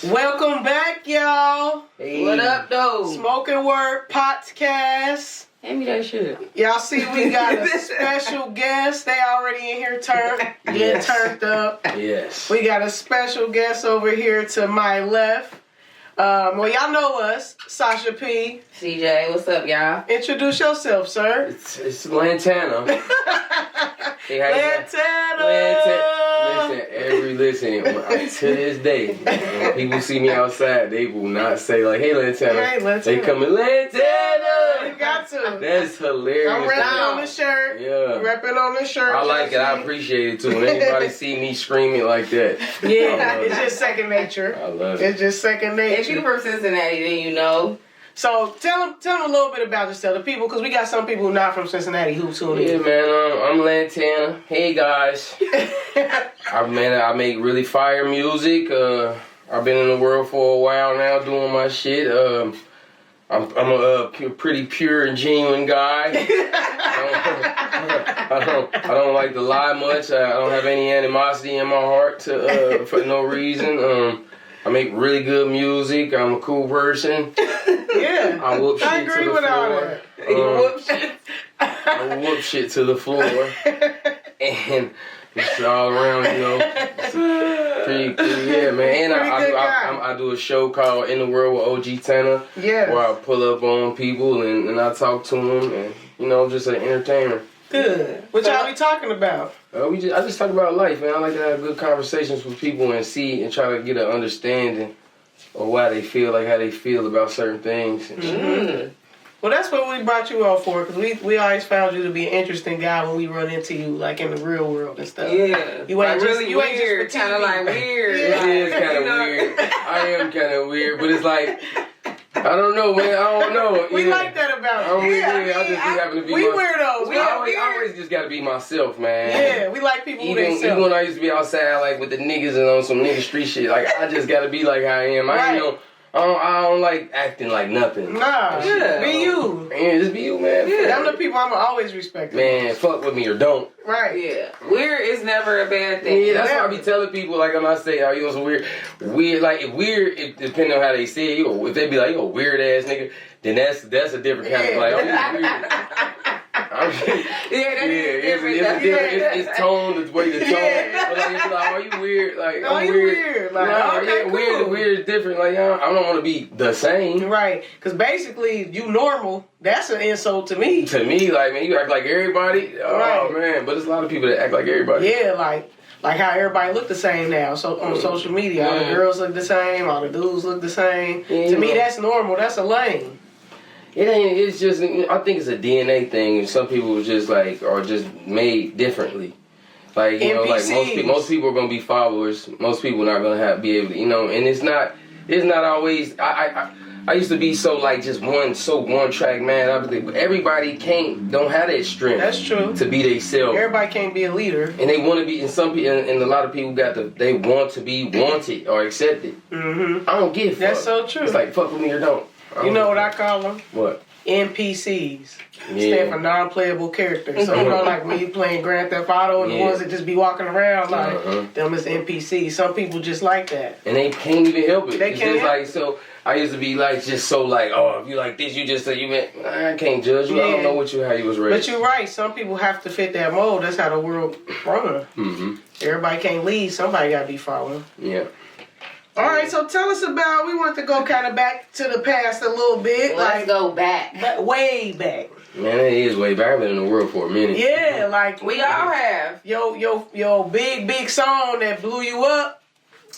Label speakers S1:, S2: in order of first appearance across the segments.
S1: Welcome back, y'all.
S2: Hey. What up, though?
S1: Smoking Word Podcast.
S2: Hand me that shit.
S1: Y'all see we got a special guest. They already in here getting turned up.
S2: Yes.
S1: We got a special guest over here to my left. Well, y'all know us, Sasha P.
S2: CJ, what's up, y'all?
S1: Introduce yourself, sir.
S2: It's Lantana. Hey, Listen, to this day, when people see me outside, they will not say like, "Hey, Lantana."
S1: Hey, Lantana.
S2: They come in, Lantana.
S1: You got to.
S2: That's hilarious.
S1: I'm repping on the shirt.
S2: Yeah.
S1: Repping on the shirt.
S2: I like it. I appreciate it too. When anybody see me screaming like that,
S1: yeah, it's just second nature.
S2: I love it.
S1: It's just second nature.
S3: If you from Cincinnati, then you know.
S1: So tell them a little bit about yourself, the people, because we got some people who not from Cincinnati who tune in.
S2: Yeah, man, I'm Lantana. Hey, guys. I make really fire music. I've been in the world for a while now doing my shit. I'm a pretty pure and genuine guy. I don't like to lie much. I don't have any animosity in my heart for no reason. I make really good music. I'm a cool person.
S1: Yeah,
S2: I whoop shit
S1: I agree
S2: to the
S1: with
S2: floor.
S1: all that.
S2: I whoop shit to the floor, and it's all around, you know. Pretty yeah, man. And I do a show called In the World with OG Tanner, where I pull up on people and I talk to them, and you know, I'm just an entertainer.
S1: Good. What y'all be talking about?
S2: I just talk about life, man. I like to have good conversations with people and try to get an understanding of why they feel like how they feel about certain things. And shit.
S1: Well, that's what we brought you all for, because we always found you to be an interesting guy when we run into you, like in the real world and stuff.
S3: Yeah,
S1: you ain't
S3: like
S1: just,
S3: really
S1: you ain't
S3: weird,
S1: just
S3: kind of like weird.
S2: It is kind of weird. I am kind of weird, but it's like, I don't know, man. I don't know.
S1: We like that about you.
S2: I just be having to be
S1: we weirdos.
S2: I always just got to be myself, man.
S1: Yeah, we like people who they
S2: even when I used to be outside, like with the niggas and on some nigga street shit, like I just got to be like how I am. I don't like acting like nothing.
S1: Nah, be you.
S2: Yeah, just be you, man.
S1: Yeah, them the people I'ma always respect.
S2: Man, fuck with me or don't.
S1: Right.
S3: Yeah. Weird is never a bad thing.
S2: Yeah, that's why I be telling people, like, I'm not saying, are you on some weird, like, if depending on how they say it, if they be like, you a weird ass nigga, then that's a different kind of, like, oh, you weird. It's tone, the way the tone.
S1: Yeah.
S2: But like, it's like, are you weird? Like,
S1: no,
S2: I'm
S1: you weird. Like, okay, cool.
S2: Weird is different. Like, I don't want to be the same.
S1: Right. Because basically, you normal, that's an insult to me.
S2: To me, like, man, you act like everybody. Oh, man. But there's a lot of people that act like everybody.
S1: Yeah, like how everybody look the same now. So on social media, all the girls look the same, all the dudes look the same.
S2: Yeah,
S1: to me, that's normal. That's a lane.
S2: It ain't. It's just. I think it's a DNA thing, and some people are just made differently. Like you know, like most people are gonna be followers. Most people are not gonna be able to, you know. And it's not always. I used to be so like just one track man. Everybody don't have that strength.
S1: That's true.
S2: To be themselves.
S1: Everybody can't be a leader.
S2: And they want to be. And some people, and a lot of people they want to be wanted or accepted.
S1: Mm-hmm.
S2: I don't give a fuck.
S1: That's so true.
S2: It's like fuck with me or don't.
S1: You know what I call them?
S2: What?
S1: NPCs. Stand for non-playable characters. So you know, like when you playing Grand Theft Auto and the ones that just be walking around, like them is NPCs. Some people just like that,
S2: and they can't even help it.
S1: They can't.
S2: Just like so. I used to be like just so like, oh, if you like this, you just say you meant. I can't judge you. I don't know how you was raised.
S1: But you're right. Some people have to fit that mold. That's how the world runs.
S2: Mm-hmm.
S1: Everybody can't lead. Somebody got to be following.
S2: Yeah.
S1: All right, so tell us about, we want to go kind of back to the past a little bit.
S3: Let's go back.
S1: Way back.
S2: Man, it is way back. I've been in the world for a minute.
S1: Yeah, like.
S3: We all have.
S1: Yo, big song that blew you up,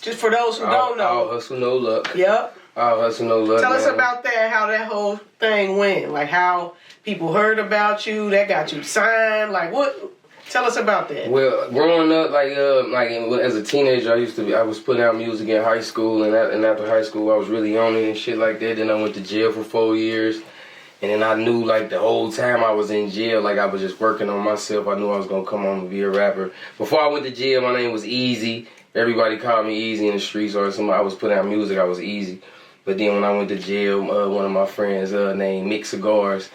S1: just for those who don't know.
S2: All hustle, no luck.
S1: Yep.
S2: All hustle, no luck.
S1: Tell us about that, how that whole thing went. Like how people heard about you, that got you signed. Like what? Tell us about that.
S2: Well, growing up, as a teenager, I was putting out music in high school, and after high school, I was really on it and shit like that. Then I went to jail for 4 years, and then I knew like the whole time I was in jail, like I was just working on myself. I knew I was gonna come home and be a rapper. Before I went to jail, my name was Easy. Everybody called me Easy in the streets, or somebody I was putting out music, I was Easy. But then when I went to jail, one of my friends named Mick Cigars.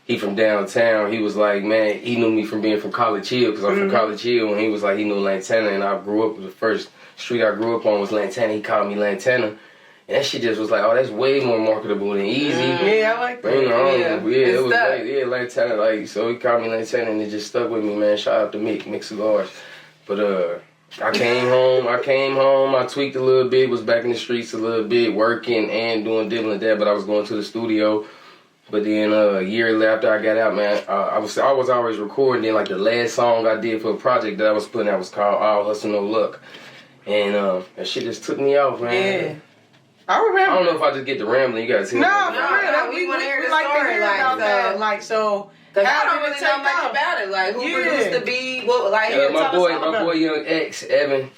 S2: He from downtown. He was like, man, he knew me from being from College Hill, because I'm from College Hill, and he was like, he knew Lantana, and I grew up, the first street I grew up on was Lantana. He called me Lantana, And that shit just was like, oh, that's way more marketable than Easy.
S1: Yeah, I like that.
S2: You know, it was
S3: stuck.
S2: like, Lantana, like, so he called me Lantana and it just stuck with me, man. Shout out to Mick Cigars. But, I came home, I tweaked a little bit, was back in the streets a little bit, working and doing different like that, but I was going to the studio. But then a year after I got out, man, I was always recording. Then like the last song I did for a project that I was putting out was called All Hustle No Luck. And that shit just took me off, man.
S1: Yeah. I remember.
S2: I don't know if I just get the rambling. You gotta see.
S1: No,
S2: that.
S1: for real. We want to hear the story about that. Like, so.
S3: Cause I don't really know much about it. Like, who produced the beat? What, like, here,
S2: my boy, Young X, Evan.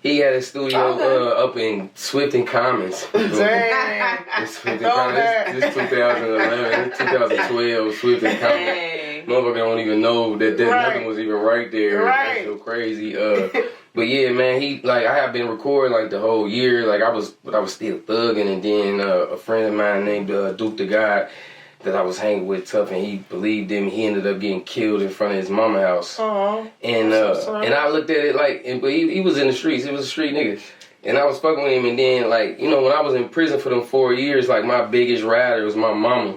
S2: He had a studio up in Swift and Commons.
S1: Dang.
S2: This 2011, 2012, Swift and Commons. Motherfucker don't even know that nothing was even right there.
S1: Right.
S2: That's so crazy. But yeah, man, I have been recording like the whole year. Like I was still thugging, and then a friend of mine named Duke the God that I was hanging with tough, and he believed in me. He ended up getting killed in front of his mama house.
S1: Aww.
S2: And and I looked at it like, but he was in the streets. He was a street nigga. And I was fucking with him, and then like, you know, when I was in prison for them 4 years, like my biggest rider was my mama.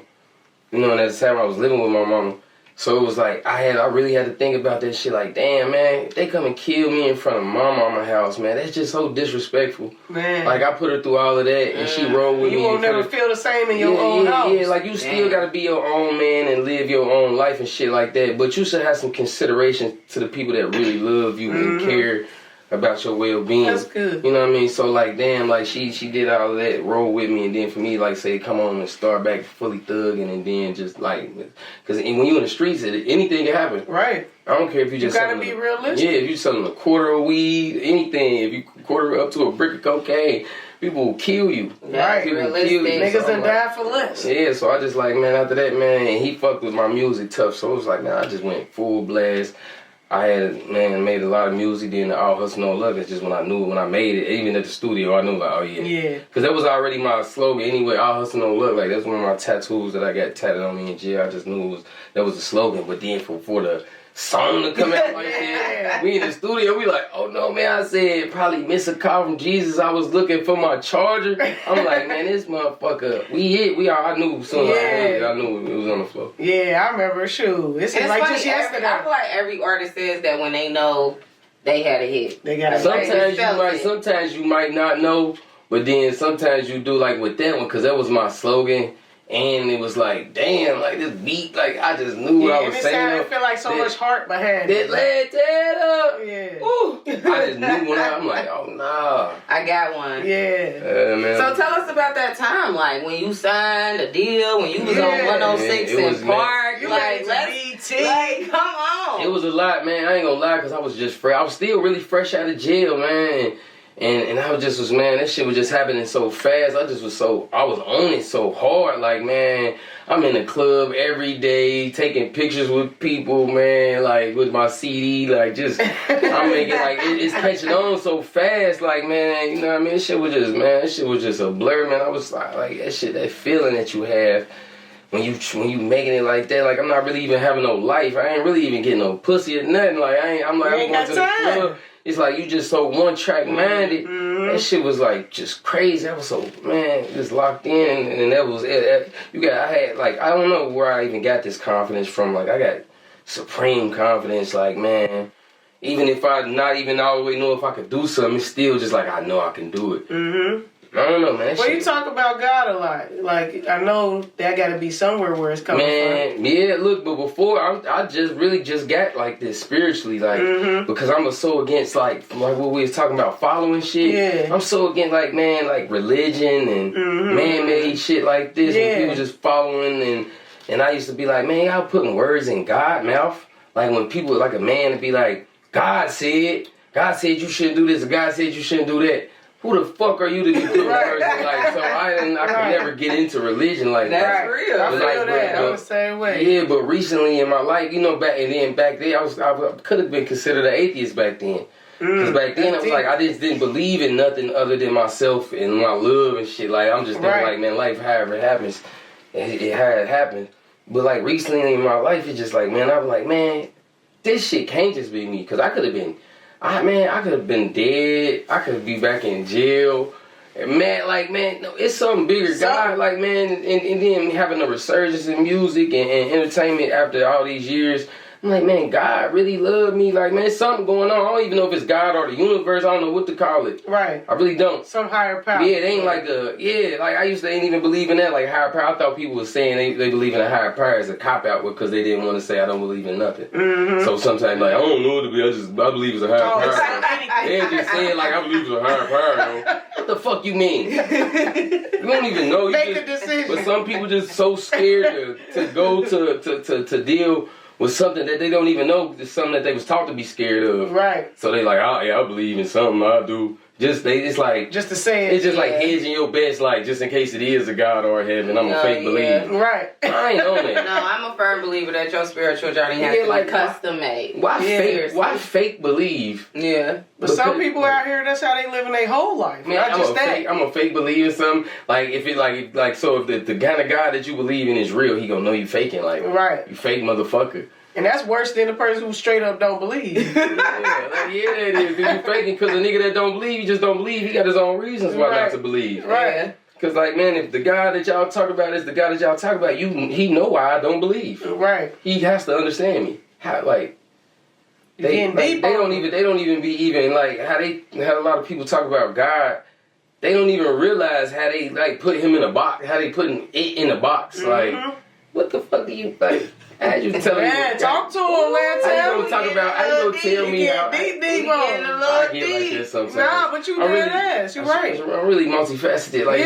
S2: You know, and at the time I was living with my mama. So it was like, I really had to think about that shit. Like, damn, man, if they come and kill me in front of my mama house, man, that's just so disrespectful.
S1: Man.
S2: Like, I put her through all of that, and she rolled with me.
S1: You won't never feel the same in your own house.
S2: Yeah, like, you still gotta be your own man and live your own life and shit like that. But you should have some consideration to the people that really love you and care about your well-being.
S1: That's good.
S2: You know what I mean? So, like, damn, like, she did all of that, roll with me, and then for me, like, say, come on and start back fully thugging, and then just, like, because when you in the streets, anything can happen.
S1: Right.
S2: I don't care if you just
S1: gotta be realistic.
S2: Yeah, if you selling a quarter of weed, anything, if you quarter up to a brick of cocaine, people will kill you.
S1: Right.
S2: People will kill you.
S1: Niggas
S2: So
S1: that die for less.
S2: Yeah, so I just like, man, after that, man, he fucked with my music tough, so it was like, man, I just went full blast. I had, man, made a lot of music, then All Hustle No Luck. It's just when I made it, even at the studio, I knew like, oh yeah.
S1: Yeah.
S2: Because that was already my slogan anyway, All Hustle No Luck. Like, that's one of my tattoos that I got tatted on me in jail. I just knew that was the slogan. But then for the song to come out like that, we in the studio, we like, oh no, man, I said, probably miss a call from Jesus. I was looking for my charger. I'm like, man, this motherfucker, I knew as soon as I heard it, I knew it was on the floor.
S1: Yeah, I remember, shoot. It's like
S3: funny,
S1: just yesterday.
S3: I feel like every artist says that when they know they had a hit.
S1: They got
S2: Sometimes you might not know, but then sometimes you do, like with that one, because that was my slogan. And it was like, damn, like this beat, like I just knew what I was saying.
S1: It felt like so much heart behind it.
S2: That led that up.
S1: Yeah.
S2: Ooh. I just knew when I'm like, oh nah.
S3: I got one.
S1: Yeah.
S2: Man.
S3: So tell us about that time, like when you signed a deal, when you was on 106 in Park, like come on.
S2: It was a lot, man. I ain't gonna lie, cause I was just fresh. I was still really fresh out of jail, man. And I was man, that shit was just happening so fast. I was on it so hard. Like, man, I'm in the club every day, taking pictures with people, man, like with my CD, like just, I'm making, like, it's catching on so fast. Like, man, you know what I mean? That shit was just a blur, man. I was like that shit, that feeling that you have when you making it like that. Like, I'm not really even having no life. I ain't really even getting no pussy or nothing. Like, I'm going to the club. It's like you just so one-track minded. That shit was like just crazy. I was so, man, just locked in, and that was it. I don't know where I even got this confidence from. Like, I got supreme confidence. Like, man, even if I not even all the way know if I could do something, it's still just like I know I can do it. I don't know, man.
S1: Well, you talk about God a lot. Like, I know that got to be somewhere where it's coming from.
S2: Yeah, look, but before, I just really got like this spiritually, like, because I'm so against, like what we was talking about, following shit.
S1: Yeah.
S2: I'm so against, like, man, like religion and man-made shit like this, and people just following, and I used to be like, man, y'all putting words in God's mouth. Like, when people, like a man, to be like, God said you shouldn't do this, or God said you shouldn't do that. Who the fuck are you to be putting words in? Like, so I could never get into religion like that.
S3: That's real.
S1: I feel that. I'm the same way.
S2: Yeah, but recently in my life, you know, back then, I could have been considered an atheist back then. Because back then, I was like, I just didn't believe in nothing other than myself and my love and shit. Like, I'm just thinking, like, man, life, however it happens, it how it happened. But, like, recently in my life, it's just like, man, I was like, man, this shit can't just be me. Because I could have been... I could have been dead. I could be back in jail, Man, no, it's something bigger. God, like, man, and then having a resurgence in music and entertainment after all these years. I'm like, man, God really loved me. Like, man, something going on. I don't even know if it's God or the universe. I don't know what to call it.
S1: Right.
S2: I really don't.
S1: Some higher power.
S2: Yeah, it ain't like like I used to ain't even believe in that. Like, higher power. I thought people was saying they believe in a higher power as a cop-out because they didn't want to say I don't believe in nothing. Mm-hmm. So sometimes, like, I don't know what to be. I believe it's a higher power. They just saying, like, I believe it's a higher power. What the fuck you mean? You don't even know.
S1: Make a decision.
S2: But some people just so scared to go to deal with something that they don't even know is something that they was taught to be scared of.
S1: Right.
S2: So they like, I believe in something, I do. It's like
S1: just to say it.
S2: It's just like hedging your bets, like just in case it is a God or a heaven. I'm a fake believer.
S1: Right.
S2: I ain't on it.
S3: No, I'm a firm believer that your spiritual journey has to be custom made.
S2: Why fake believe?
S3: Yeah.
S1: But some people out here, that's how they living their whole life.
S2: Man, I'm a fake believer in something. Like if it like so if the kind of God that you believe in is real, he gonna know you faking. Like you fake motherfucker.
S1: And that's worse than the person who straight up don't believe.
S2: It is. Because you faking because a nigga that don't believe, he just don't believe. He got his own reasons why not to believe.
S1: Right.
S2: Because, like, man, if the God that y'all talk about is the God that y'all talk about, he know why I don't believe.
S1: Right.
S2: He has to understand me. How, like, they don't even be even, like, how they had a lot of people talk about God. They don't even realize how they, like, put him in a box, how they putting it in a box.
S1: Mm-hmm.
S2: Like, what the fuck do you, like... As you telling me,
S1: talk to him, Lantana.
S2: How you gonna talk about? How you gonna tell me how?
S1: I
S2: get like this sometimes.
S1: Nah, but you dead ass. You right.
S2: I'm really multifaceted. Like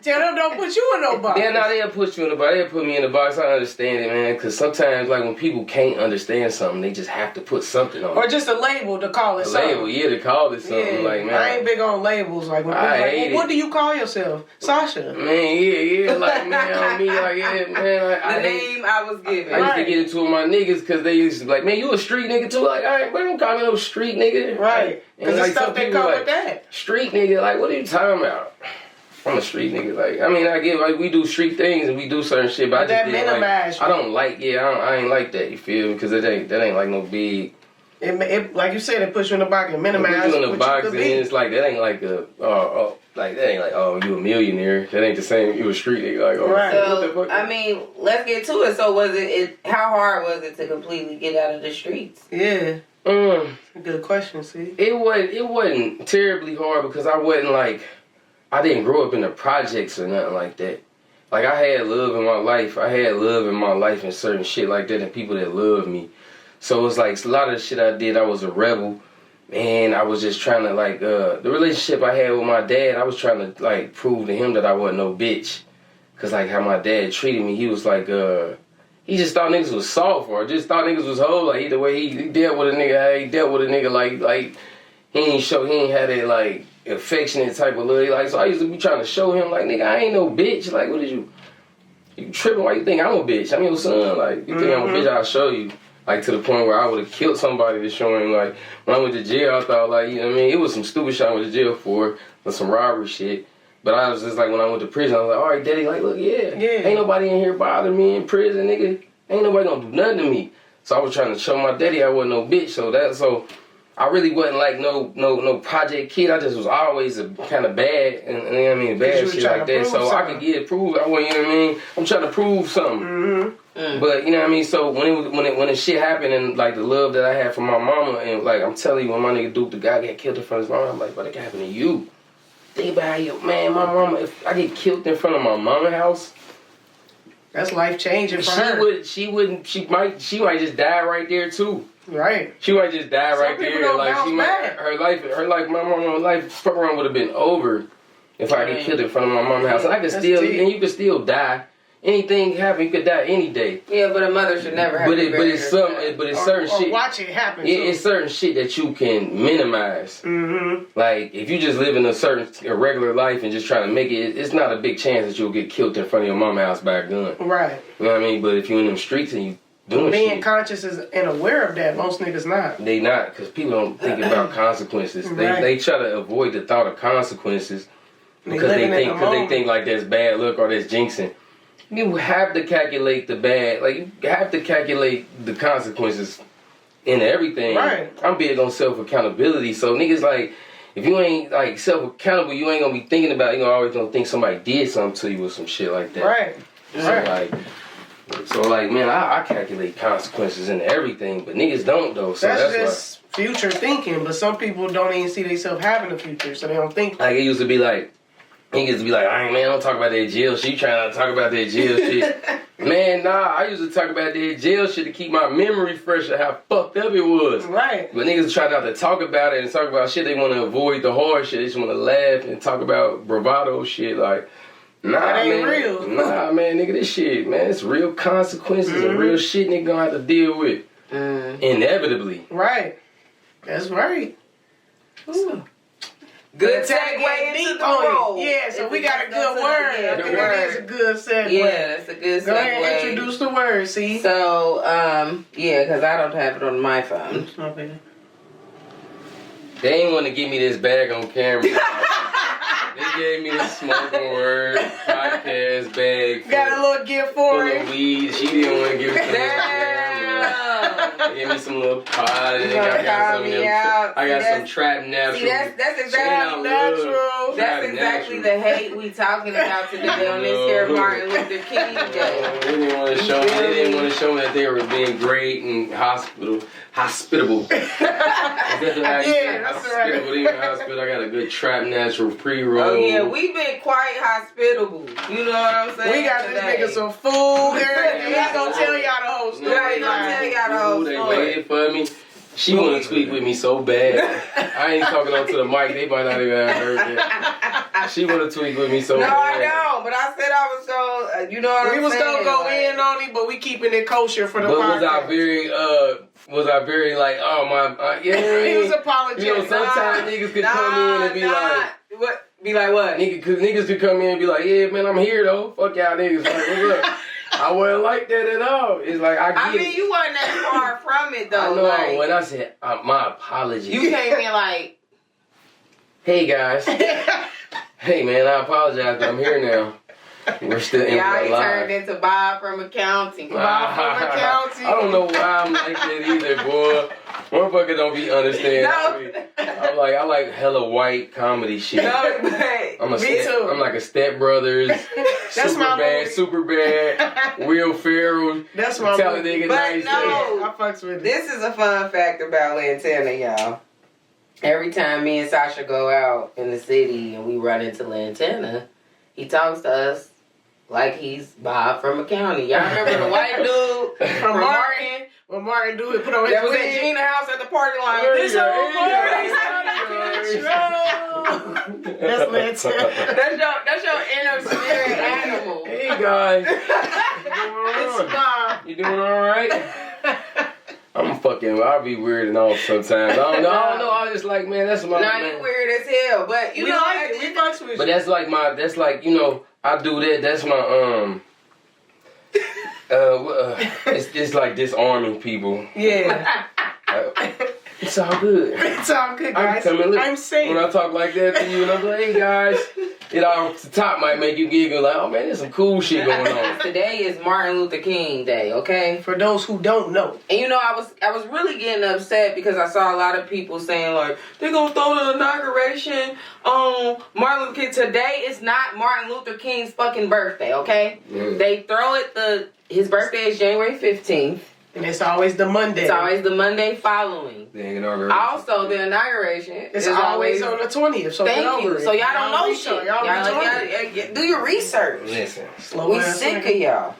S1: tell them don't put you in no box.
S2: Yeah, they'll put you in the box. They'll put me in the box. I understand it, man. Because sometimes, like when people can't understand something, they just have to put something on it.
S1: Or just a label to call it something.
S2: Label, yeah, to call it something.
S1: Yeah.
S2: Like man,
S1: I ain't big on labels. Like when people like, what do you call yourself, Sasha?
S2: Man, yeah, like man, on me, like man,
S3: the name I was given.
S2: I used to get into it with my niggas because they used to be like, man, you a street nigga too? Like, all right, but don't call me no street nigga.
S1: Right. Because the stuff that come with that.
S2: Street nigga, like, what are you talking about? I'm a street nigga. Like, I mean, I get, like, we do street things and we do certain shit, but I just
S1: minimize.
S2: I don't like, I ain't like that, you feel me? Because that ain't like no big.
S1: It like you said, it puts you in the box and minimize.
S2: Put you in the box and it's like, that ain't like you a millionaire. That ain't the same. You a street nigga. Like,
S1: right.
S3: So,
S2: what the fuck?
S3: I mean, let's get to it. So, was it how hard was it to completely get out of the streets?
S1: Yeah. Good question, see?
S2: It wasn't terribly hard because I wasn't like, I didn't grow up in the projects or nothing like that. Like, I had love in my life. And certain shit like that and people that loved me. So, it's like, a lot of the shit I did, I was a rebel. And I was just trying to, like, the relationship I had with my dad, I was trying to, like, prove to him that I wasn't no bitch. Because, like, how my dad treated me, he was like, he just thought niggas was soft or just thought niggas was hoe. Like, either way he dealt with a nigga, like, he ain't had that, like, affectionate type of love. Like, so I used to be trying to show him, like, nigga, I ain't no bitch. Like, what is you tripping? Why you think I'm a bitch? I'm your son. Like, you think I'm a bitch, I'll show you. Like, to the point where I would have killed somebody to show him, like, when I went to jail, I thought, like, you know what I mean? It was some stupid shit I went to jail for some robbery shit. But I was just like, when I went to prison, I was like, all right, daddy, like, look, ain't nobody in here bothering me in prison, nigga. Ain't nobody gonna do nothing to me. So I was trying to show my daddy I wasn't no bitch. So I really wasn't like no project kid. I just was always a kind of bad, and you know what I mean, bad shit like that. So I could prove, I wasn't, you know what I mean? I'm trying to prove something. Mm-hmm. But you know what I mean. So when the shit happened and like the love that I had for my mama and like I'm telling you when my nigga Duke the guy got killed in front of his mama, I'm like, but that can happen to you. Think about how you, man, my mama. If I get killed in front of my mama's house,
S1: that's life changing for her.
S2: She might just die right there too.
S1: Right.
S2: She might just die right there. Like she might her life, my mama's life fuck around would have been over if I get killed in front of my mama's house. And I could still and you could still die. Anything can happen. You could die any day.
S3: Yeah, but a mother should never have. But
S2: it's certain shit.
S1: Watch it happen.
S2: It's certain shit that you can minimize. Mm-hmm. Like if you just live in a regular life and just trying to make it, it's not a big chance that you'll get killed in front of your mama's house by a gun.
S1: Right.
S2: You know what I mean? But if you're in them streets and you doing
S1: being
S2: shit,
S1: conscious and aware of that, most niggas not.
S2: They not, because people don't think about consequences.
S1: Right.
S2: They try to avoid the thought of consequences because they think like that's bad luck or that's jinxing. You have to calculate the bad, like you have to calculate the consequences in everything.
S1: Right.
S2: I'm big on self accountability, so niggas like if you ain't like self-accountable, you ain't gonna be thinking about, you know, always gonna think somebody did something to you or some shit like that.
S1: Right.
S2: So like, man, I calculate consequences in everything, but niggas don't though. So
S1: that's just future thinking, but some people don't even see themselves having a future, so they don't think.
S2: Like it used to be like, niggas be like, "Hey man, don't talk about that jail shit. You trying to talk about that jail shit?" Man, nah, I used to talk about that jail shit to keep my memory fresh of how fucked up it was.
S1: Right.
S2: But niggas try not to talk about it and talk about shit. They want to avoid the hard shit. They just want to laugh and talk about bravado shit. Like, nah,
S1: that ain't
S2: man.
S1: real.
S2: Nah, man, nigga, this shit, man, it's real consequences and real shit nigga gonna have to deal with. Inevitably.
S1: Right. That's right. Ooh.
S3: Good segue into the role.
S1: Yeah, so we got a good word. I think that is a good segue.
S3: Yeah, that's a good segue.
S1: Go ahead and introduce the word, see?
S3: So, yeah, because I don't have it on my phone.
S1: Okay.
S2: They ain't want to give me this bag on camera. They gave me the smoking word podcast bag.
S1: Got a little gift for
S2: full
S1: it.
S2: of weed. She didn't want to give it to me. They gave me some little pot. And I got some of them. I got some trap natural.
S3: See, that's exactly
S1: natural.
S3: That's exactly the hate we talking about today on this here Martin Luther King Day.
S2: They didn't want to show me. They didn't want to show me that they were being great and hospitable. That's what I
S1: Yeah, that's right.
S2: Even hospital. I got a good trap natural pre-roll.
S3: Oh yeah, we've been quite hospitable. You know what I'm saying?
S1: We got this nigga some food, everything. He's gonna tell y'all the whole story.
S3: Yeah, he's gonna tell y'all the whole
S2: They
S3: story.
S2: waited for me. She wanna tweet with me so bad. I ain't talking onto the mic. They might not even have heard that. She wanna tweet with me so bad.
S3: No, I don't. But I said I was gonna. You know what I'm saying?
S1: We was gonna go in on it, but we keeping it kosher for the podcast.
S2: Was I very like, oh my, yeah.
S1: He was apologetic.
S2: You know, sometimes niggas could come in and be like,
S3: what? Be like what?
S2: Niggas could come in and be like, yeah, man, I'm here though. Fuck y'all niggas. Like, what's up? I wasn't like that at all. It's like I mean,
S3: you wasn't that far from it though.
S2: I know.
S3: Like,
S2: when I said my apologies,
S3: you came in like,
S2: hey guys, hey man, I apologize, but I'm here now. We're still in
S3: y'all
S2: real life.
S3: turned into Bob from accounting.
S2: I don't know why I'm like that either, boy. Motherfucker don't be understanding.
S3: No.
S2: I like hella white comedy shit.
S3: No, but
S1: Me too.
S2: I'm like a Step Brothers.
S1: That's
S2: Super bad. Will Ferrell.
S1: That's my
S2: Talladega
S3: But
S2: Nights.
S3: no.
S1: I fucks with it.
S3: This is a fun fact about Lantana, y'all. Every time me and Sasha go out in the city and we run into Lantana, he talks to us like he's Bob from accounting. Y'all remember the white dude from Martin?
S1: When Martin do it, put on his
S3: That was
S1: wig.
S3: at Gina house at the party line.
S2: This
S3: This
S1: That's Lantana.
S3: That's your inner spirit animal.
S2: Hey guys,
S1: It's Bob.
S2: you doing all right? I'll be weird and all sometimes. I don't know. I just like, man, that's my.
S3: Nah,
S2: man.
S3: you weird as hell, but you
S1: We
S3: know,
S1: like it. We fucks with
S2: But
S1: you.
S2: that's like you know, I do that. That's my it's like disarming people.
S1: Yeah.
S2: It's all good.
S1: It's all good, guys.
S2: Look,
S1: I'm safe.
S2: when I talk like that to you, and I'm like, hey guys, it off the top might make you giggle. Like, oh man, there's some cool shit going on.
S3: Today is Martin Luther King Day, okay?
S1: For those who don't know.
S3: And you know, I was really getting upset because I saw a lot of people saying like they're gonna throw the inauguration on Martin Luther King. Today is not Martin Luther King's fucking birthday, okay? They throw it his birthday is January 15th.
S1: And it's always the Monday.
S3: It's always the Monday following.
S2: The inauguration.
S3: Also, the inauguration
S1: It's
S3: is
S1: always on the 20th. So
S3: thank you. So y'all don't know shit.
S1: Y'all
S3: do your research.
S2: Listen,
S3: We sick of y'all.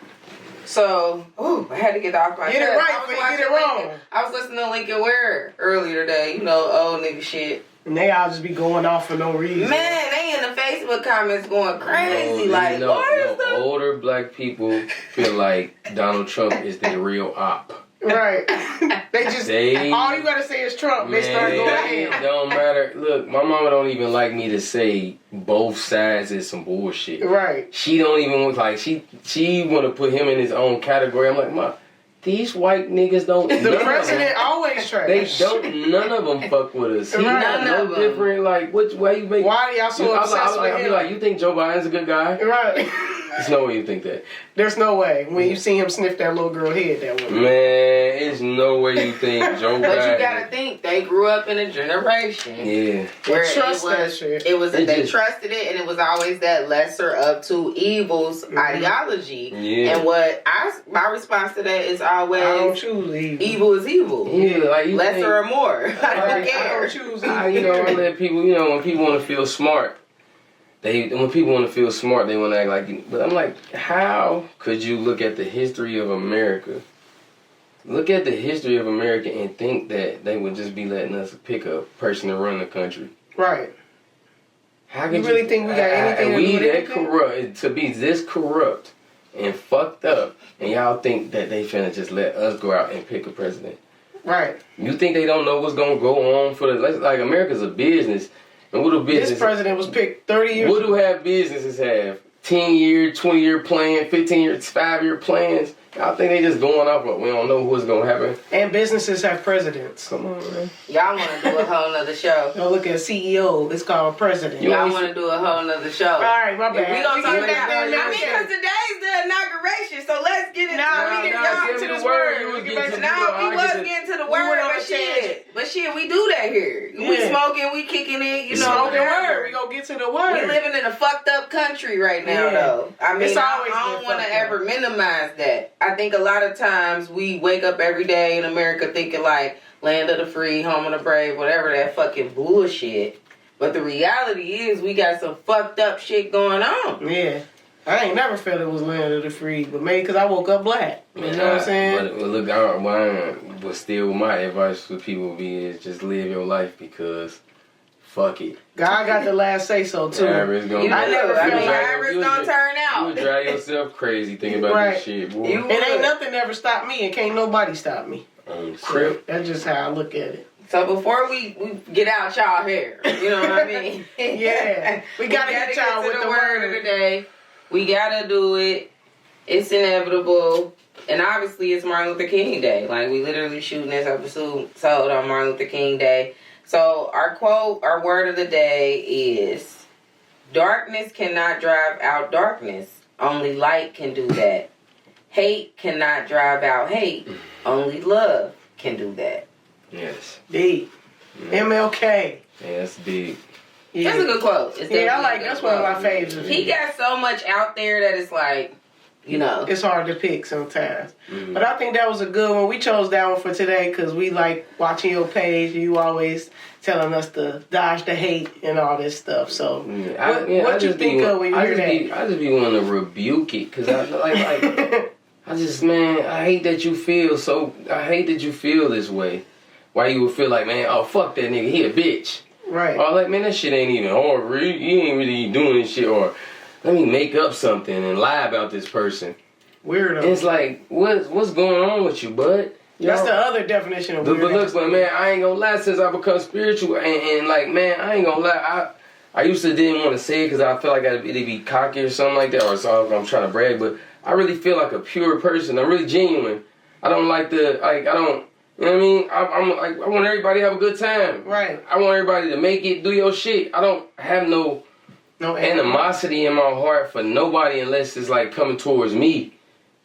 S3: So, I had to get off my
S1: Get it
S3: chest.
S1: right before you get it wrong.
S3: I was listening to Lincoln Ware earlier today. You know, old nigga shit.
S1: And they all just be going off for no reason.
S3: Man, they in the Facebook comments going crazy. What is the...
S2: Older black people feel like Donald Trump is their real op.
S1: Right. All you gotta say is Trump. They start going
S2: It
S1: ham.
S2: don't matter. Look, my mama don't even like me to say both sides is some bullshit.
S1: Right.
S2: She don't even like she want to put him in his own category. I'm like, ma, these white niggas don't.
S1: The president always trash.
S2: They don't. None of them fuck with us. He
S1: Right.
S2: not no different. Like, which way you make?
S1: Why y'all so obsessed with him?
S2: I be like, you think Joe Biden's a good guy?
S1: Right.
S2: There's no way you think that.
S1: There's no way. When you see him sniff that little girl head that way.
S2: Man, there's no way you think Joe Biden.
S3: But you gotta think, they grew up in a generation.
S2: Yeah.
S3: Where
S1: trust that shit.
S3: They trusted it, and it was always that lesser of two evils ideology.
S2: Yeah.
S3: And my response to that is always,
S1: I don't choose evil.
S3: Evil is evil.
S2: Yeah, like you
S3: lesser
S2: think,
S3: or more. I don't care.
S1: I don't choose evil.
S2: I let people, when people want to feel smart, when people want to feel smart, they want to act like. But I'm like, how could you look at the history of America? Look at the history of America and think that they would just be letting us pick a person to run the country.
S1: Right.
S2: How could
S1: you really think we got anything to do with
S2: that corrupt, to be this corrupt and fucked up, and y'all think that they finna just let us go out and pick a president?
S1: Right.
S2: You think they don't know what's gonna go on for like America's a business, and what do business?
S1: This president was picked 30 years.
S2: What do businesses have? 10-year, 20-year plan, 15-year, 5-year plans. I think they just going off, but we don't know what's gonna happen.
S1: And businesses have presidents.
S2: Come on, man.
S3: Y'all want to do a whole nother show?
S1: Don't look at CEO. It's called president.
S3: Y'all want to do a whole nother show?
S1: All right, my bad.
S3: We gonna talk about.
S1: that.
S3: Because today's the inauguration, so let's get into
S1: this word.
S3: We was getting to the word, but shit, we do that here. We smoking, we kicking it. You know,
S1: smoking word. We gonna get to the word.
S3: We living in a fucked up country right now, though. I mean, I don't want to ever minimize that. I think a lot of times we wake up every day in America thinking like land of the free, home of the brave, whatever that fucking bullshit. But the reality is we got some fucked up shit going on.
S1: Yeah. I ain't never felt it was land of the free, but maybe because I woke up black. You know what I'm saying?
S2: But look, but still my advice for people is just live your life because fuck it.
S1: God got the last say so too.
S3: Iris gonna turn out.
S2: You would drive yourself crazy thinking about this shit, boy.
S1: It ain't nothing ever stopped me, and can't nobody stop me.
S2: Crip.
S1: That's just how I look at it.
S3: So before we get out y'all hair, you know what I mean?
S1: Yeah. We gotta get y'all with the word
S3: of the day. We gotta do it. It's inevitable. And obviously it's Martin Luther King Day. Like, we literally shooting this episode on Martin Luther King Day. So our quote, our word of the day is, darkness cannot drive out darkness. Only light can do that. Hate cannot drive out hate. Only love can do that.
S2: Yes.
S1: Deep. MLK.
S2: Yeah, that's deep.
S1: Yeah.
S3: That's a good quote.
S1: I like that's one of my favorites.
S3: He got so much out there that it's like,
S1: it's hard to pick sometimes. Mm-hmm. But I think that was a good one. We chose that one for today because we like watching your page. You always telling us to dodge the hate and all this stuff. So, what you think of when you hear that?
S2: I just be wanting to rebuke it because I hate that you feel this way. Why you would feel like, man, oh, fuck that nigga, he a bitch.
S1: Right.
S2: Or like, man, that shit ain't even hard. You ain't really doing this shit. Or let me make up something and lie about this person.
S1: Weirdo.
S2: And it's like, what's going on with you, bud?
S1: That's the other definition of weirdo.
S2: But look, man, I ain't gonna lie. Since I become spiritual, and like, man, I ain't gonna lie. I used to didn't want to say it because I feel like it'd be cocky or something like that, or so I'm trying to brag. But I really feel like a pure person. I'm really genuine. I don't like I don't. You know what I mean? I want everybody to have a good time.
S1: Right.
S2: I want everybody to make it, do your shit. I don't have no animosity in my heart for nobody unless it's like coming towards me.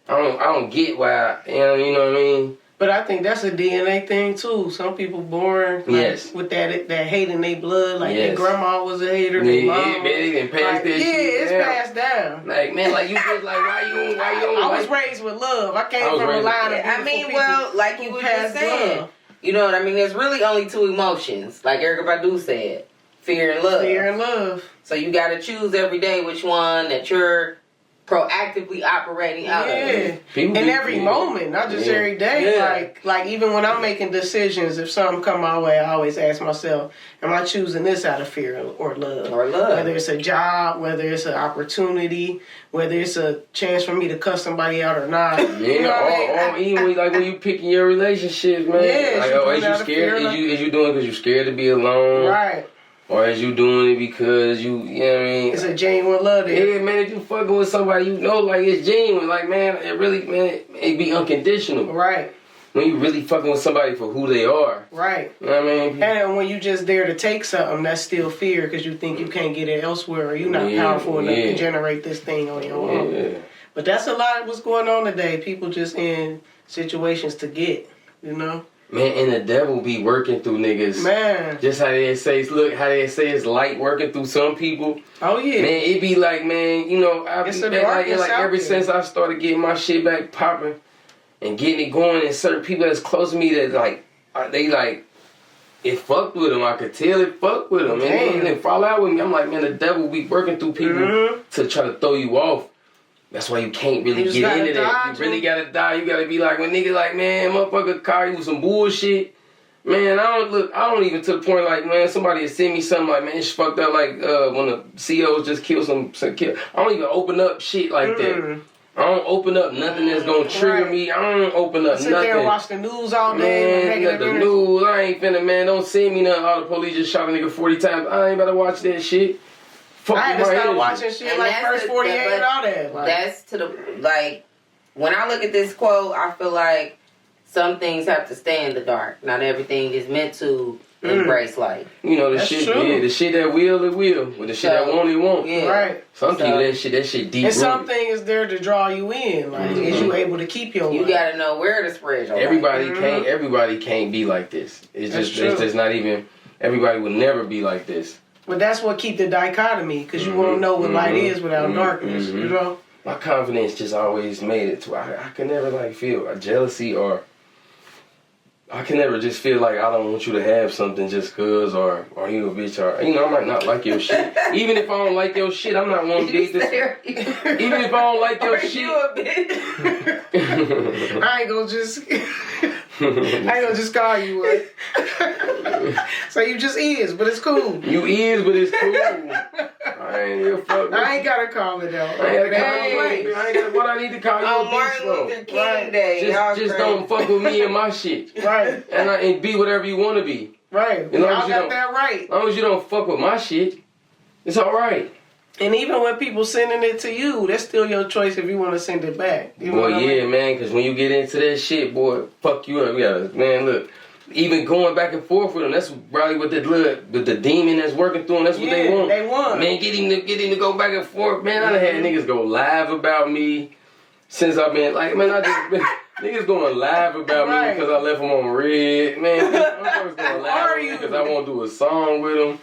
S2: I don't get why. You know what I mean?
S1: But I think that's a DNA thing too. Some people born with that hate in their blood. Like their grandma was a hater. Their mom.
S2: They didn't pass that shit
S1: it's passed down.
S2: Like, man, like you just like why you
S1: I was raised with love. I came from a line of beautiful people.
S3: Like you were just saying. Love. You know what I mean? There's really only two emotions. Like Erykah Badu said. Fear and love.
S1: Fear and love.
S3: So you gotta choose every day which one that you're proactively operating out of.
S1: In every moment, not just every day. Like even when I'm making decisions, if something come my way, I always ask myself, am I choosing this out of fear or love? Whether it's a job, whether it's an opportunity, whether it's a chance for me to cuss somebody out or not. You know what I mean?
S2: Even like when you picking your relationships, man. Is you scared? Is you doing it because you're scared to be alone?
S1: Right.
S2: Or is you doing it because you know what I mean?
S1: It's a genuine love there.
S2: Yeah, man, if you fucking with somebody, like, it's genuine. Like, man, it really, man, it be unconditional.
S1: Right.
S2: when you really fucking with somebody for who they are.
S1: Right.
S2: You know what I mean?
S1: And when you just there to take something, that's still fear because you think you can't get it elsewhere or you're not powerful enough to generate this thing on your own. But that's a lot of what's going on today. People just in situations to get, you know?
S2: Man, and the devil be working through niggas.
S1: Man.
S2: Just how they say, look, how they say it's light working through some people.
S1: Oh, yeah.
S2: Man, it be like, man, you know, I be like ever since I started getting my shit back popping and getting it going, and certain people that's close to me that, like, they, like, it fucked with them. I could tell it fucked with them. And they fall out with me. I'm like, man, the devil be working through people to try to throw you off. That's why you can't really get into that. You really gotta die. You gotta be like, when niggas like, man, motherfucker call you with some bullshit. Man, I don't even to the point like, man, somebody has sent me something like, man, it's fucked up like when the CEOs just kill some kill. I don't even open up shit like that. I don't open up nothing that's gonna trigger me. I don't open up nothing.
S1: Sit there and watch the news all day.
S2: Man, the news, I ain't finna, man, don't send me nothing. All the police just shot a nigga 40 times. I ain't about to watch that shit. Fuck,
S1: I had to start watching shit and like first 48 and all that. Like,
S3: that's to the, like, when I look at this quote, I feel like some things have to stay in the dark. Not everything is meant to embrace light.
S2: You know, the shit that will, it will. But the shit that won't, it won't.
S1: Yeah. Right.
S2: Some people, that shit deep.
S1: And something is there to draw you in. Like, is you able to keep your
S3: You gotta know where to spread your light.
S2: Everybody can't be like this. It's just not even, everybody will never be like this.
S1: But that's what keep the dichotomy, because you won't know what light is without darkness, you know?
S2: My confidence just always made it to I can never like feel a jealousy, or I can never just feel like I don't want you to have something just cause, or you a bitch, or, you know, I might not like your shit. Even if I don't like your shit, I'm not one to beat this. Even if I don't like your shit.
S3: You a bitch?
S1: I ain't gonna just call you one. So you just is, but it's cool.
S2: You is, but it's cool. I ain't give a fuck.
S1: I ain't gotta call it though.
S2: What I need to call you
S3: on Martin Luther King Day.
S2: Just don't fuck with me and my shit.
S1: Right.
S2: And be whatever you want to be.
S1: Right.
S2: Y'all
S1: got that right.
S2: As long as you don't fuck with my shit, it's alright.
S1: And even when people sending it to you, that's still your choice if you want to send it back. You know
S2: boy, yeah, man, because when you get into that shit, boy, fuck you up. Yeah, man, look, even going back and forth with them, that's probably what the demon that's working through them, that's what they want.
S1: They want.
S2: Man, get him to go back and forth. Man, I done had niggas go live about me since I've been, like, man, I just been, niggas going live about me because I left them on red. Man, motherfuckers going live about me because I won't do a song with them.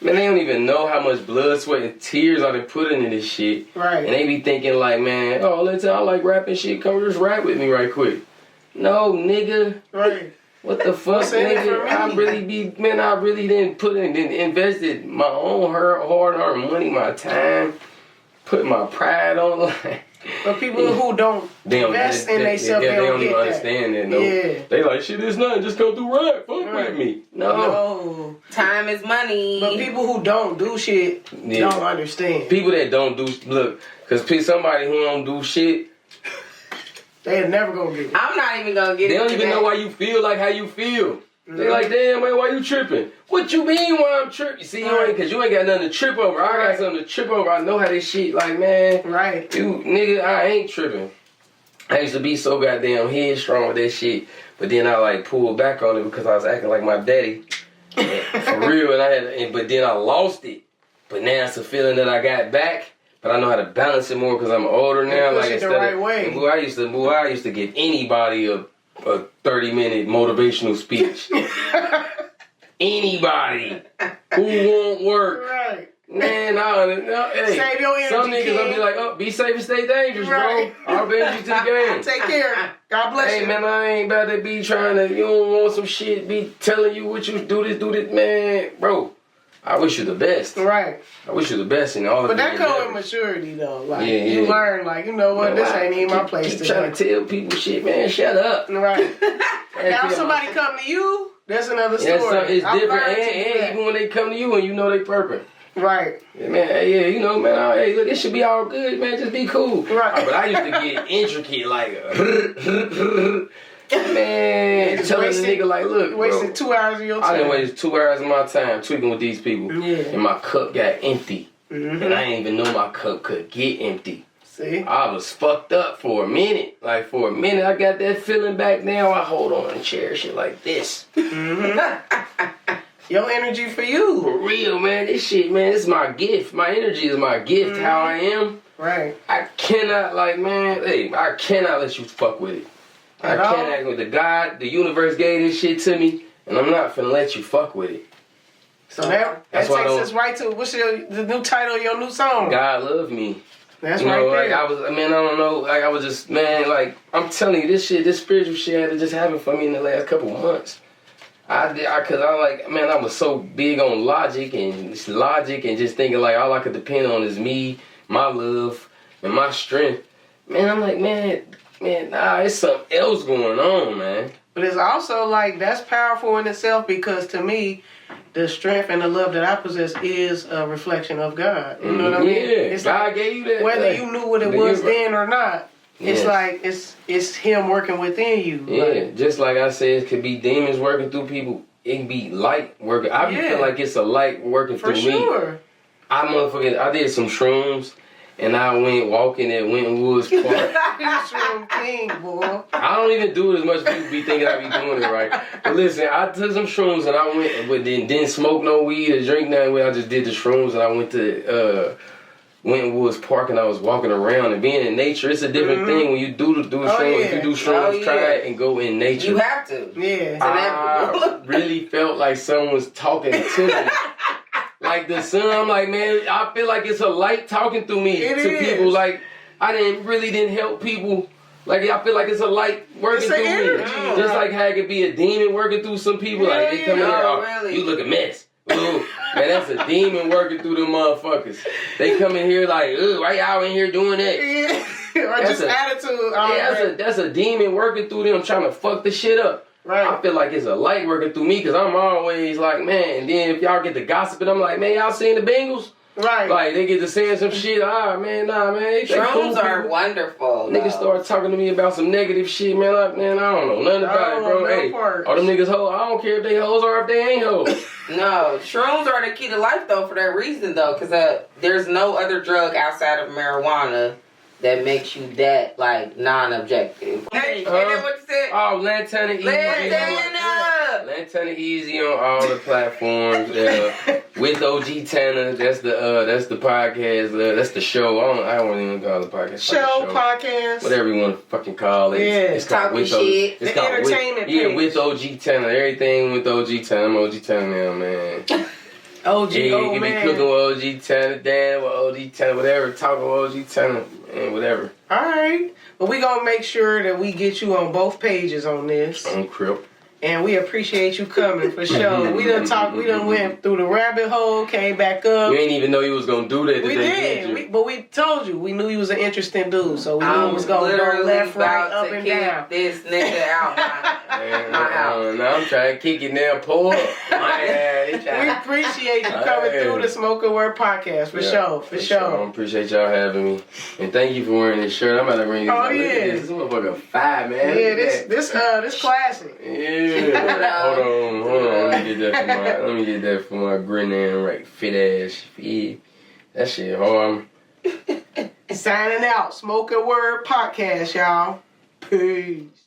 S2: Man, they don't even know how much blood, sweat, and tears I done put into this shit.
S1: Right.
S2: And they be thinking like, man, oh, I like rapping shit. Come just rap with me right quick. No, nigga.
S1: Right.
S2: What the fuck, nigga? I really didn't invested my own hard-earned money, my time, put my pride on.
S1: But people who don't invest in themselves, they don't even
S2: understand that. No, they like, shit, it's nothing. Just come through rap. Fuck with me. No.
S3: Time is money.
S1: But people who don't do shit don't understand.
S2: People that don't do, look, because somebody who don't do shit,
S1: they're never gonna get it.
S3: I'm not even gonna get it.
S2: They don't even know why you feel like how you feel. They like, damn, man, why you tripping? What you mean why I'm tripping? See, because you ain't got nothing to trip over. I got something to trip over. I know how this shit, like, man.
S1: Right.
S2: You, nigga, I ain't tripping. I used to be so goddamn headstrong with that shit. But then I, like, pulled back on it because I was acting like my daddy. For real. But then I lost it. But now it's a feeling that I got back. But I know how to balance it more because I'm older now.
S1: Like, it's the right way.
S2: Boy, I used to give anybody a 30-minute motivational speech. Anybody who won't work.
S1: Right.
S2: Man, hey,
S1: save your energy.
S2: Some niggas will be like, oh, be safe and stay dangerous, bro. I'll bend you to the game.
S1: Take care. God bless you.
S2: Hey, man, I ain't about to be trying to, you don't want some shit, be telling you what you do this, man. Bro, I wish you the best.
S1: Right.
S2: I wish you the best in all of
S1: But that comes with maturity, though. Like, you learn, like, you know what, this ain't even my place
S2: to trying to tell people shit, man, shut up.
S1: Right. Now, if somebody come to you, that's another story.
S2: It's different, and even when they come to you and you know they purping.
S1: Right.
S2: Yeah, man, you know, man, hey, look, it should be all good, man, just be cool.
S1: Right.
S2: But I used to get intricate, like, man, telling the nigga, like, look,
S1: you wasted 2 hours of your time.
S2: I done wasted 2 hours of my time tweaking with these people.
S1: Yeah.
S2: And my cup got empty. And I didn't even know my cup could get empty.
S1: See?
S2: I was fucked up for a minute. Like, for a minute, I got that feeling back now. I hold on and cherish it like this.
S1: Your energy for you.
S2: For real, man. This shit, man, this is my gift. My energy is my gift. How I am.
S1: Right.
S2: I cannot, like, man, hey, I cannot let you fuck with it. I cannot. With the God, the universe gave this shit to me, and I'm not finna let you fuck with it.
S1: So that takes us right to, what's the new title of your new song?
S2: God Love Me.
S1: That's right there.
S2: Like, I don't know, like, I was just, man, like, I'm telling you, this spiritual shit had to just happen for me in the last couple of months. I was so big on logic and just thinking, like, all I could depend on is me, my love, and my strength. Man, I'm like, man, nah, it's something else going on, man.
S1: But it's also, like, that's powerful in itself because, to me, the strength and the love that I possess is a reflection of God. You know what I mean?
S2: Yeah,
S1: it's
S2: God
S1: like,
S2: gave you that.
S1: whether you knew what it was then or not, it's like it's Him working within you.
S2: Yeah,
S1: like,
S2: just like I said, it could be demons working through people. It can be light working. I feel like it's a light working through me. For sure. I did some shrooms. And I went walking at Winton Woods Park.
S1: Shroom king, boy.
S2: I don't even do it as much as people be thinking I be doing it right. But listen, I took some shrooms and I went, but didn't smoke no weed or drink nothing. I just did the shrooms and I went to Winton Woods Park and I was walking around and being in nature. It's a different thing when you do shrooms. If you do shrooms, try it and go in nature.
S3: You have to.
S1: Yeah.
S2: I really felt like someone was talking to me. Like the sun, I'm like, man, I feel like it's a light talking through me people. Like, I didn't help people. Like, I feel like it's a light working through me. Just like how it could be a demon working through some people. Like, they come in here, you look a mess. Ooh, man, that's a demon working through them motherfuckers. They come in here like, why y'all in here doing that?
S1: Yeah. Or that's just attitude.
S2: That's a demon working through them trying to fuck the shit up. Right. I feel like it's a light working through me because I'm always like, man, and then if y'all get the gossiping, I'm like, man, y'all seen the Bengals? Right. Like, they get to saying some shit, man.
S3: Shrooms are wonderful.
S2: Niggas start talking to me about some negative shit, man. I don't know nothing about it, bro. Hey, all them niggas hoes, I don't care if they hoes or if they ain't hoes.
S3: No, shrooms are the key to life, though, for that reason, though, because there's no other drug outside of marijuana that makes you that, like, non-objective. Hey, what you said?
S2: Oh, Lantana Easy. Lantana Easy on all the platforms. With OG Tanner, that's the podcast. That's the show. I don't even call it the podcast.
S1: Show, podcast.
S2: Whatever you want to fucking call it.
S1: Yeah.
S2: It's called with
S3: shit.
S2: It's
S1: the
S2: called
S1: entertainment page.
S2: With OG Tanner. Everything with OG Tanner. I'm OG Tanner now, man.
S1: OG,
S2: you be cooking with OG Tanner, Dan with OG Tanner, whatever, talking with OG Tanner, and whatever.
S1: Alright. Well, we gonna make sure that we get you on both pages on this.
S2: On Crip.
S1: And we appreciate you coming for sure. We done went through the rabbit hole, came back up.
S2: We didn't even know you was gonna do that today.
S1: We did. But we told you. We knew you was an interesting dude, so we knew it was gonna go left, right, up, and down.
S3: This nigga out my house.
S2: Now I'm trying to kick it now, pull up.
S1: We appreciate you coming through the Smoking Word podcast for sure. For sure.
S2: I appreciate y'all having me, and thank you for wearing this shirt. I'm about to bring this. This motherfucker fire, man.
S1: Yeah, this classic.
S2: Yeah. Hold on. Let me get that for my grin and right fit ass. Yeah. That shit hard.
S1: Signing out. Smoking Word podcast, y'all. Peace.